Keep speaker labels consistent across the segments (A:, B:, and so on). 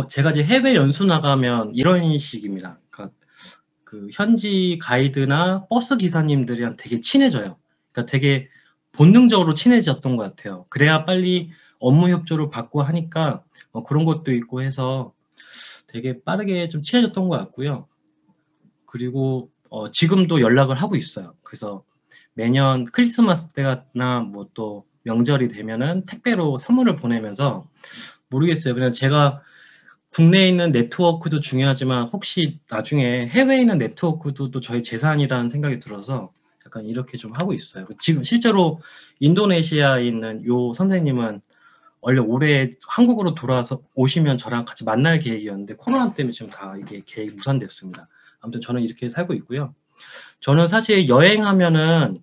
A: 제가 이제 해외 연수 나가면 이런 식입니다. 그러니까 그 현지 가이드나 버스 기사님들이랑 되게 친해져요. 그러니까 되게 본능적으로 친해졌던 것 같아요. 그래야 빨리 업무 협조를 받고 하니까 그런 것도 있고 해서 되게 빠르게 좀 친해졌던 것 같고요. 그리고 지금도 연락을 하고 있어요. 그래서 매년 크리스마스 때나 뭐 또 명절이 되면은 택배로 선물을 보내면서 모르겠어요. 그냥 제가 국내에 있는 네트워크도 중요하지만 혹시 나중에 해외에 있는 네트워크도 또 저희 재산이라는 생각이 들어서 약간 이렇게 좀 하고 있어요. 지금 실제로 인도네시아에 있는 요 선생님은 원래 올해 한국으로 돌아와서 오시면 저랑 같이 만날 계획이었는데 코로나 때문에 지금 다 이게 계획이 무산됐습니다. 아무튼 저는 이렇게 살고 있고요. 저는 사실 여행하면은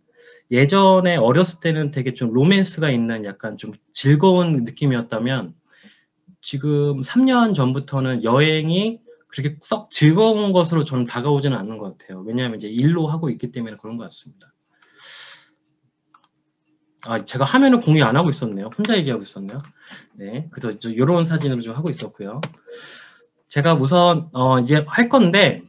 A: 예전에 어렸을 때는 되게 좀 로맨스가 있는 약간 좀 즐거운 느낌이었다면 지금 3년 전부터는 여행이 그렇게 썩 즐거운 것으로 저는 다가오지는 않는 것 같아요. 왜냐하면 이제 일로 하고 있기 때문에 그런 것 같습니다. 제가 화면을 공유 안 하고 있었네요. 혼자 얘기하고 있었네요. 네. 그래서 이런 사진으로 좀 하고 있었고요. 제가 우선, 이제 할 건데,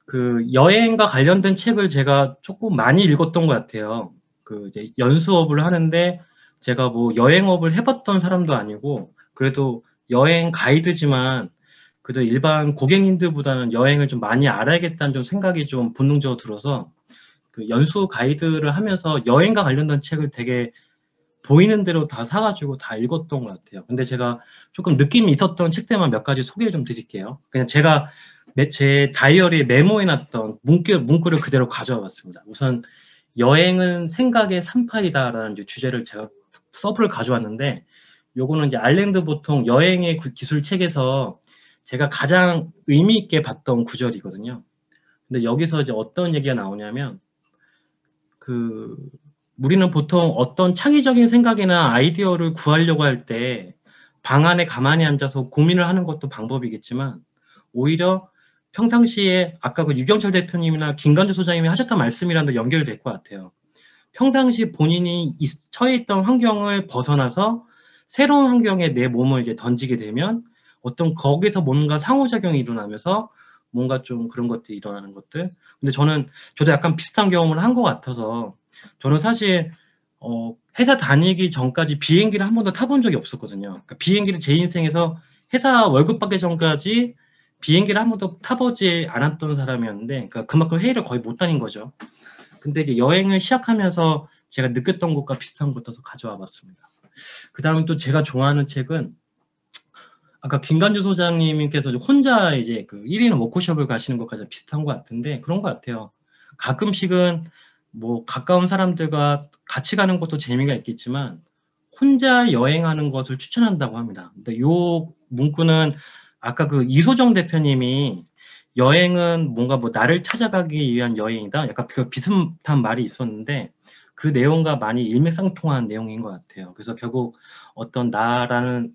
A: 그 여행과 관련된 책을 제가 조금 많이 읽었던 것 같아요. 그 이제 연수업을 하는데 제가 뭐 여행업을 해봤던 사람도 아니고 그래도 여행 가이드지만 그래도 일반 고객님들보다는 여행을 좀 많이 알아야겠다는 좀 생각이 좀 본능적으로 들어서 그 연수 가이드를 하면서 여행과 관련된 책을 되게 보이는 대로 다 사가지고 다 읽었던 것 같아요. 근데 제가 조금 느낌이 있었던 책들만 몇 가지 소개를 좀 드릴게요. 그냥 제가 제 다이어리에 메모해놨던 문구를 그대로 가져와 봤습니다. 우선 여행은 생각의 산파이다라는 주제를 제가 서브를 가져왔는데 요거는 이제 알랭드 보통 여행의 기술 책에서 제가 가장 의미 있게 봤던 구절이거든요. 근데 여기서 이제 어떤 얘기가 나오냐면 그 우리는 보통 어떤 창의적인 생각이나 아이디어를 구하려고 할 때 방 안에 가만히 앉아서 고민을 하는 것도 방법이겠지만 오히려 평상시에 아까 그 유경철 대표님이나 김관주 소장님이 하셨던 말씀이랑도 연결될 것 같아요. 평상시 본인이 처해 있던 환경을 벗어나서 새로운 환경에 내 몸을 이제 던지게 되면 어떤 거기서 뭔가 상호작용이 일어나면서 뭔가 좀 그런 것들이 일어나는 것들. 근데 저도 약간 비슷한 경험을 한 것 같아서 저는 사실 회사 다니기 전까지 비행기를 한 번도 타본 적이 없었거든요. 그러니까 비행기를 제 인생에서 회사 월급 받기 전까지 비행기를 한 번도 타보지 않았던 사람이었는데, 그러니까 그만큼 회의를 거의 못 다닌 거죠. 근데 이제 여행을 시작하면서 제가 느꼈던 것과 비슷한 것도 가져와 봤습니다. 그 다음에 또 제가 좋아하는 책은 아까 김간주 소장님께서 혼자 이제 그 1인 워크숍을 가시는 것까지 비슷한 것 같은데 그런 것 같아요. 가끔씩은 뭐 가까운 사람들과 같이 가는 것도 재미가 있겠지만 혼자 여행하는 것을 추천한다고 합니다. 근데 요 문구는 아까 그 이소정 대표님이 여행은 뭔가 뭐 나를 찾아가기 위한 여행이다. 약간 그 비슷한 말이 있었는데 그 내용과 많이 일맥상통한 내용인 것 같아요. 그래서 결국 어떤 나라는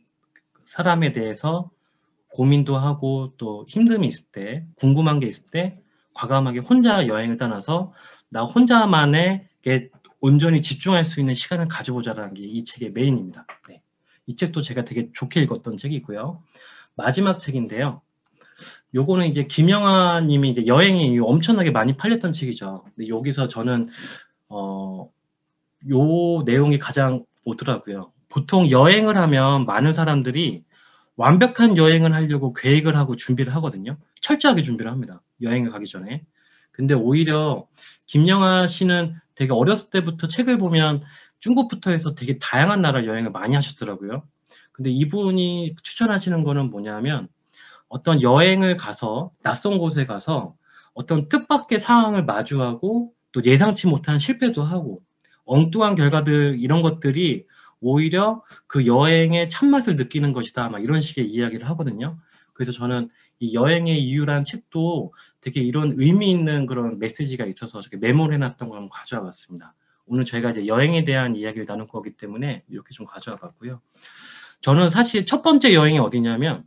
A: 사람에 대해서 고민도 하고 또 힘듦이 있을 때, 궁금한 게 있을 때 과감하게 혼자 여행을 떠나서 나 혼자만의 온전히 집중할 수 있는 시간을 가져보자라는 게 이 책의 메인입니다. 네. 이 책도 제가 되게 좋게 읽었던 책이고요. 마지막 책인데요. 요거는 이제 김영하 님이 이제 여행이 엄청나게 많이 팔렸던 책이죠. 근데 여기서 저는 요 내용이 가장 오더라고요. 보통 여행을 하면 많은 사람들이 완벽한 여행을 하려고 계획을 하고 준비를 하거든요. 철저하게 준비를 합니다. 여행을 가기 전에. 근데 오히려 김영하 씨는 되게 어렸을 때부터 책을 보면 중국부터 해서 되게 다양한 나라 여행을 많이 하셨더라고요. 근데 이분이 추천하시는 거는 뭐냐면 어떤 여행을 가서 낯선 곳에 가서 어떤 뜻밖의 상황을 마주하고 또 예상치 못한 실패도 하고 엉뚱한 결과들 이런 것들이 오히려 그 여행의 참맛을 느끼는 것이다. 막 이런 식의 이야기를 하거든요. 그래서 저는 이 여행의 이유란 책도 되게 이런 의미 있는 그런 메시지가 있어서 이렇게 메모를 해놨던 걸 가져와 봤습니다. 오늘 저희가 이제 여행에 대한 이야기를 나눌 거기 때문에 이렇게 좀 가져와 봤고요. 저는 사실 첫 번째 여행이 어디냐면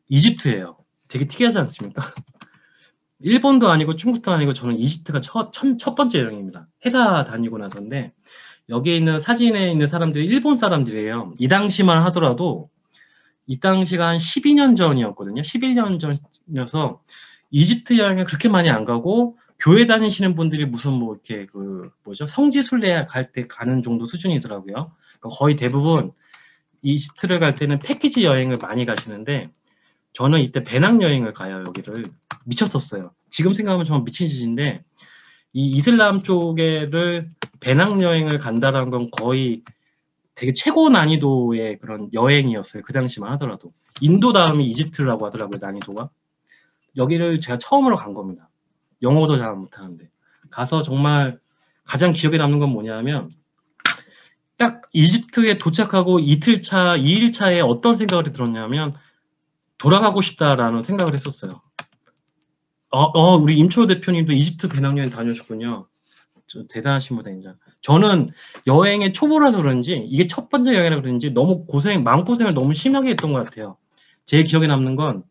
A: 이집트예요. 되게 특이하지 않습니까? 일본도 아니고 중국도 아니고 저는 이집트가 첫 번째 여행입니다. 회사 다니고 나서인데 여기에 있는 사진에 있는 사람들이 일본 사람들이에요. 이 당시만 하더라도 이 당시가 한 12년 전이었거든요. 11년 전이어서 이집트 여행을 그렇게 많이 안 가고 교회 다니시는 분들이 무슨 뭐 이렇게 성지순례 갈 때 가는 정도 수준이더라고요. 그러니까 거의 대부분 이집트를 갈 때는 패키지 여행을 많이 가시는데 저는 이때 배낭여행을 가요. 여기를 미쳤었어요. 지금 생각하면 정말 미친 짓인데 이 이슬람 쪽에를 배낭여행을 간다라는 건 거의 되게 최고 난이도의 그런 여행이었어요. 그 당시만 하더라도. 인도 다음이 이집트라고 하더라고요. 난이도가. 여기를 제가 처음으로 간 겁니다. 영어도 잘 못하는데. 가서 정말 가장 기억에 남는 건 뭐냐면 딱 이집트에 도착하고 이틀 차, 2일 차에 어떤 생각이 들었냐면 돌아가고 싶다라는 생각을 했었어요. 우리 임초로 대표님도 이집트 배낭여행 다녀오셨군요. 대단하신 분입니다. 저는 여행의 초보라서 그런지 이게 첫 번째 여행이라 그런지 너무 마음고생을 너무 심하게 했던 것 같아요. 제 기억에 남는 건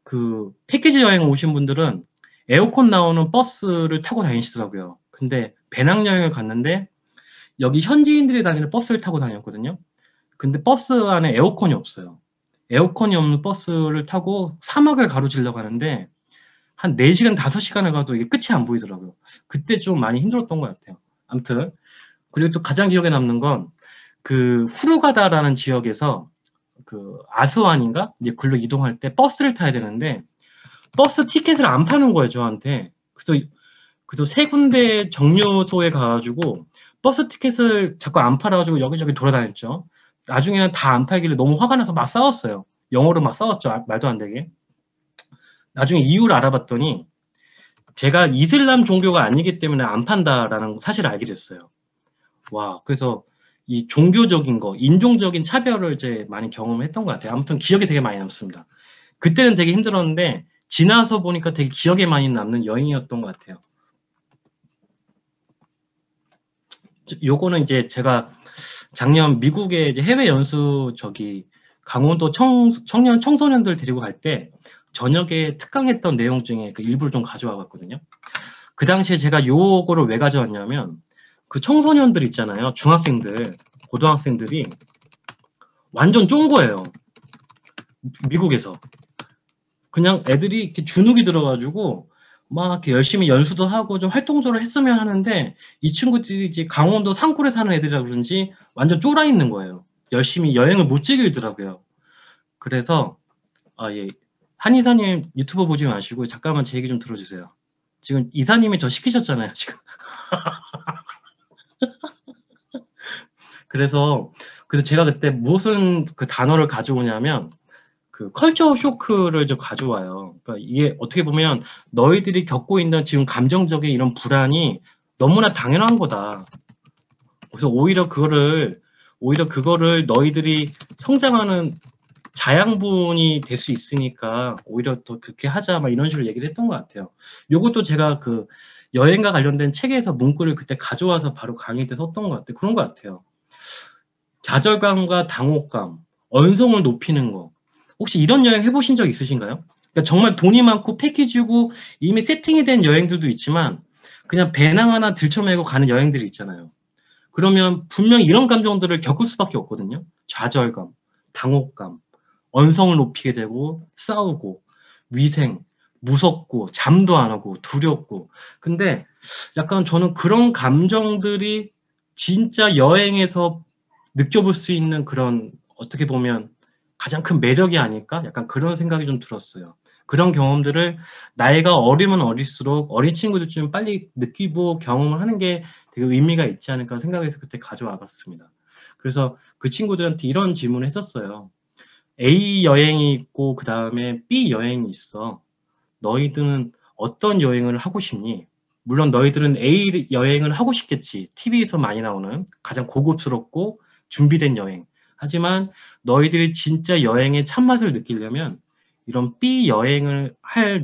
A: 그 패키지 여행 오신 분들은 에어컨 나오는 버스를 타고 다니시더라고요. 근데 배낭여행을 갔는데 여기 현지인들이 다니는 버스를 타고 다녔거든요. 근데 버스 안에 에어컨이 없어요. 에어컨이 없는 버스를 타고 사막을 가로질러 가는데 한 4시간, 5시간을 가도 이게 끝이 안 보이더라고요. 그때 좀 많이 힘들었던 것 같아요. 아무튼 그리고 또 가장 기억에 남는 건 그 후르가다라는 지역에서 그 아스완인가 이제 글로 이동할 때 버스를 타야 되는데 버스 티켓을 안 파는 거예요, 저한테. 그래서 세 군데 정류소에 가가지고 버스 티켓을 자꾸 안 팔아가지고 여기저기 돌아다녔죠. 나중에는 다 안 팔길래 너무 화가 나서 막 싸웠어요. 영어로 막 싸웠죠. 말도 안 되게. 나중에 이유를 알아봤더니 제가 이슬람 종교가 아니기 때문에 안 판다라는 사실을 알게 됐어요. 와, 그래서 이 종교적인 거, 인종적인 차별을 이제 많이 경험했던 것 같아요. 아무튼 기억에 되게 많이 남습니다. 그때는 되게 힘들었는데 지나서 보니까 되게 기억에 많이 남는 여행이었던 것 같아요. 요거는 이제 제가 작년 미국에 이제 해외 연수 강원도 청년 청소년들 데리고 갈 때 저녁에 특강했던 내용 중에 그 일부를 좀 가져와 봤거든요. 그 당시에 제가 요거를 왜 가져왔냐면 그 청소년들 있잖아요. 중학생들, 고등학생들이 완전 쫀 거예요. 미국에서. 그냥 애들이 이렇게 주눅이 들어가지고 막 이렇게 열심히 연수도 하고 좀 활동적으로 했으면 하는데 이 친구들이 이제 강원도 산골에 사는 애들이라 그런지 완전 쫄아 있는 거예요. 열심히 여행을 못 즐기더라고요. 그래서 예. 한 이사님 유튜브 보지 마시고 잠깐만 제 얘기 좀 들어주세요. 지금 이사님이 저 시키셨잖아요, 지금. 그래서 제가 그때 무슨 그 단어를 가져오냐면 그 컬처 쇼크를 좀 가져와요. 그러니까 이게 어떻게 보면 너희들이 겪고 있는 지금 감정적인 이런 불안이 너무나 당연한 거다. 그래서 오히려 그거를 너희들이 성장하는 자양분이 될 수 있으니까 오히려 더 그렇게 하자 막 이런 식으로 얘기를 했던 것 같아요. 요것도 제가 그 여행과 관련된 책에서 문구를 그때 가져와서 바로 강의 때 썼던 것 같아요. 그런 것 같아요. 좌절감과 당혹감, 언성을 높이는 거. 혹시 이런 여행 해보신 적 있으신가요? 그러니까 정말 돈이 많고 패키지고 이미 세팅이 된 여행들도 있지만 그냥 배낭 하나 들쳐매고 가는 여행들이 있잖아요. 그러면 분명히 이런 감정들을 겪을 수밖에 없거든요. 좌절감, 당혹감, 언성을 높이게 되고 싸우고 위생, 무섭고 잠도 안 오고 두렵고. 근데 약간 저는 그런 감정들이 진짜 여행에서 느껴볼 수 있는 그런 어떻게 보면 가장 큰 매력이 아닐까? 약간 그런 생각이 좀 들었어요. 그런 경험들을 나이가 어리면 어릴수록 어린 친구들 좀 빨리 느끼고 경험을 하는 게 되게 의미가 있지 않을까 생각해서 그때 가져와 봤습니다. 그래서 그 친구들한테 이런 질문을 했었어요. A 여행이 있고 그 다음에 B 여행이 있어. 너희들은 어떤 여행을 하고 싶니? 물론 너희들은 A 여행을 하고 싶겠지. TV에서 많이 나오는 가장 고급스럽고 준비된 여행. 하지만 너희들이 진짜 여행의 참맛을 느끼려면 이런 B 여행을 할